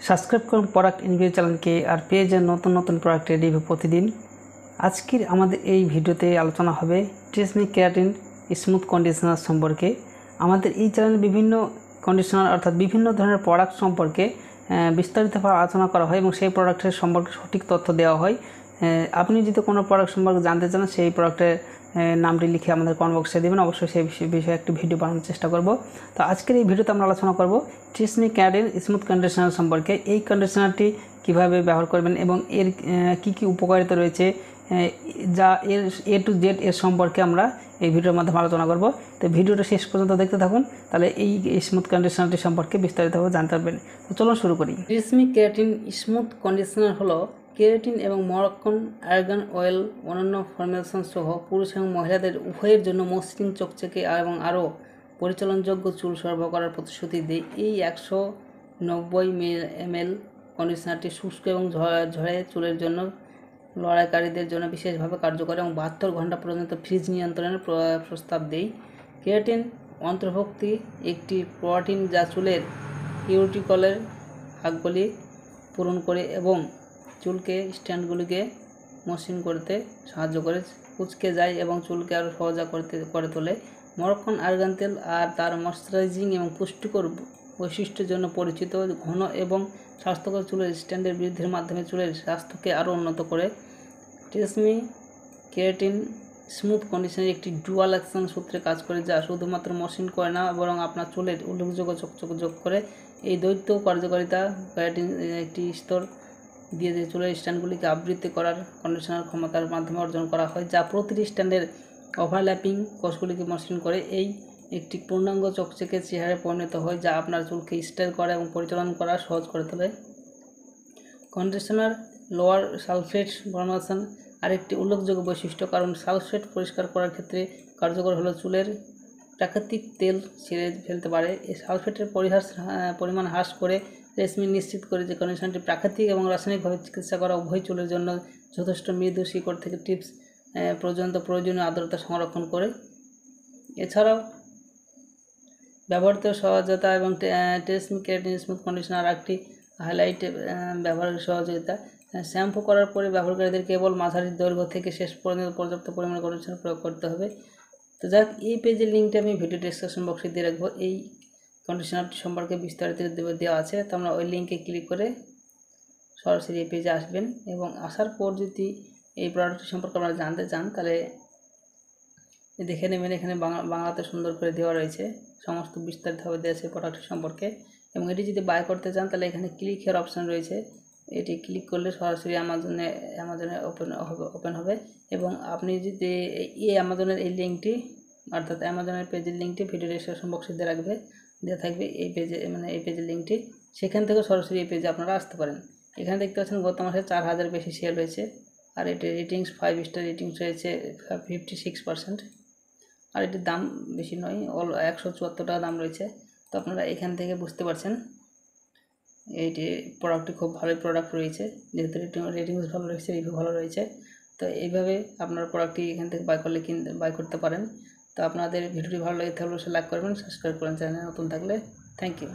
Subscribe করুন product ইনভিউ চ্যানেলকে আর পেয়ে যান নতুন নতুন প্রোডাক্টের রিভিউ প্রতিদিন। আজকের আমাদের এই ভিডিওতে আলোচনা হবে ট্রেসমি কেরাটিন স্মুথ কন্ডিশনার সম্পর্কে। আমাদের এই চ্যানেলে বিভিন্ন কন্ডিশনার অর্থাৎ বিভিন্ন ধরনের প্রোডাক্ট সম্পর্কে বিস্তারিতভাবে আলোচনা করা হয় এবং সেই প্রোডাক্টের সম্পর্কে সঠিক তথ্য দেওয়া হয়। আপনি যদি কোনো প্রোডাক্ট সম্পর্কে জানতে চান সেই প্রোডাক্টের নামটি লিখে আমাদের কমেন্ট বক্সে দেবেন, অবশ্যই সেই বিষয়ে একটি ভিডিও বানানোর চেষ্টা করব। তো আজকের এই ভিডিওতে আমরা আলোচনা করব ট্রেসমি কেরাটিন স্মুথ কন্ডিশনার সম্পর্কে। এই কন্ডিশনারটি কিভাবে ব্যবহার করবেন এবং এর কি কি উপকারিতা রয়েছে, যা এর A to Z এর সম্পর্কে আমরা এই ভিডিওর মাধ্যমে আলোচনা করব। তো ভিডিওটা শেষ পর্যন্ত দেখতে থাকুন, তাহলে এই স্মুথ কন্ডিশনারটি সম্পর্কে বিস্তারিতভাবে জানতে পারবেন। তো চলুন শুরু করি। ট্রেসমি কেরাটিন স্মুথ কন্ডিশনার হলো কেরাটিন এবং মরক্কন আর্গান অয়েল অন্যান্য ফর্মুলেশন সহ পুরুষ এবং মহিলাদের উভয়ের জন্য মসৃণ, চকচকে এবং আরও পরিচালনযোগ্য চুল সরবরাহ করার প্রতিশ্রুতি দেয়। এই 190 ml কন্ডিশনারটি শুষ্ক এবং ঝরে চুলের জন্য লড়াইকারীদের জন্য বিশেষভাবে কার্যকর এবং 72 ঘন্টা পর্যন্ত ফ্রিজ নিয়ন্ত্রণের প্রস্তাব দেয়। কেরাটিন অন্তর্ভুক্তি একটি প্রোটিন যা চুলের কিউটিকলের ভাগগুলি পূরণ করে এবং চুলকে স্ট্যান্ডগুলিকে মসৃণ করতে সাহায্য করে, কুঁচকে যায় এবং চুলকে আরও সহজা করে তোলে। মরক্কন আর্গান তেল আর তার ময়শ্চারাইজিং এবং পুষ্টিকর বৈশিষ্ট্যের জন্য পরিচিত। ঘন এবং স্বাস্থ্যকর চুলের স্ট্যান্ডের বৃদ্ধির মাধ্যমে চুলের স্বাস্থ্যকে আরও উন্নত করে। ট্রেসমি কেরাটিন স্মুথ কন্ডিশনার একটি ডুয়াল অ্যাকশন সূত্রে কাজ করে, যা শুধুমাত্র মসৃণ করে না বরং আপনার চুলের উল্লেখযোগ্য চকচক যোগ করে। এই দ্বৈত কার্যকারিতা কেরাটিন একটি স্তর দিয়ে চুলের স্ট্যান্ডগুলিকে আবৃত্তি করার কন্ডিশনার ক্ষমতার মাধ্যমে অর্জন করা হয়, যা প্রতিটি স্ট্যান্ডের ওভারল্যাপিং কোষগুলিকে মসৃণ করে এই একটি পূর্ণাঙ্গ চকচকে চেহারায় পরিণত হয়, যা আপনার চুলকে স্টাইল করা এবং পরিচালনা করা সহজ করে তোলে। কন্ডিশনার লোয়ার সালফেট ফর্মুলেশন আরেকটি উল্লেখযোগ্য বৈশিষ্ট্য, কারণ সালফেট পরিষ্কার করার ক্ষেত্রে কার্যকর হলো চুলের প্রাকৃতিক তেল ছেড়ে ফেলতে পারে। এই সালফেটের পরিমাণ হ্রাস করে ট্রেসমি নিশ্চিত করে যে কন্ডিশনারটি প্রাকৃতিক এবং রাসায়নিকভাবে চিকিৎসা করা উভয় চুলের জন্য যথেষ্ট মৃদু শিকড় থেকে টিপস পর্যন্ত প্রয়োজনীয় আর্দ্রতা সংরক্ষণ করে। এছাড়াও ব্যবহৃত সহজতা এবং ট্রেসমি কেরাটিন স্মুথ কন্ডিশনার একটি হাইলাইট ব্যবহারের সহযোগিতা। শ্যাম্পু করার পরে ব্যবহারকারীদের কেবল মাঝারি দৈর্ঘ্য থেকে শেষ পর্যন্ত পর্যাপ্ত পরিমাণে কন্ডিশনার প্রয়োগ করতে হবে। তো যাক, এই পেজের লিঙ্কটা আমি ভিডিও ডেসক্রিপশন বক্সে দিয়ে রাখবো। এই কন্ডিশনারটি সম্পর্কে বিস্তারিত দেওয়া আছে, তো আমরা ওই লিঙ্কে ক্লিক করে সরাসরি এই পেজে আসবেন এবং আসার পর যদি এই প্রোডাক্টটি সম্পর্কে আপনারা জানতে চান তাহলে দেখে নেবেন। এখানে বাংলাতে সুন্দর করে দেওয়া রয়েছে, সমস্ত বিস্তারিতভাবে দেওয়া আছে প্রোডাক্টটি সম্পর্কে। এবং এটি যদি বাই করতে চান তাহলে এখানে ক্লিক হেয়ার অপশান রয়েছে, এটি ক্লিক করলে সরাসরি অ্যামাজনে ওপেন হবে। এবং আপনি যদি এই অ্যামাজনের এই লিঙ্কটি অর্থাৎ অ্যামাজনের পেজের লিঙ্কটি ভিডিও ডেসক্রিপশন বক্সে দেওয়া থাকবে এই পেজে, এই পেজের লিঙ্কটি, সেখান থেকে সরাসরি এই পেজে আপনারা আসতে পারেন। এখানে দেখতে পাচ্ছেন গত মাসে 4000 বেশি সেল হয়েছে, আর এটি রেটিংস 5 স্টার রেটিংস রয়েছে 56%, আর এটির দাম বেশি নয়, 174 টাকা দাম রয়েছে। তো আপনারা এখান থেকে বুঝতে পারছেন এইটি প্রোডাক্টটি খুব ভালো প্রোডাক্ট রয়েছে, যেহেতু রেটিংস ভালো রয়েছে, রিভিউ ভালো রয়েছে। তো এইভাবে আপনার প্রোডাক্টটি এখান থেকে বাই করতে পারেন। তো আপনাদের ভিডিওটি ভালো লেগে থাকলে অবশ্যই লাইক করবেন, সাবস্ক্রাইব করেন চ্যানেলে নতুন থাকলে। Thank you.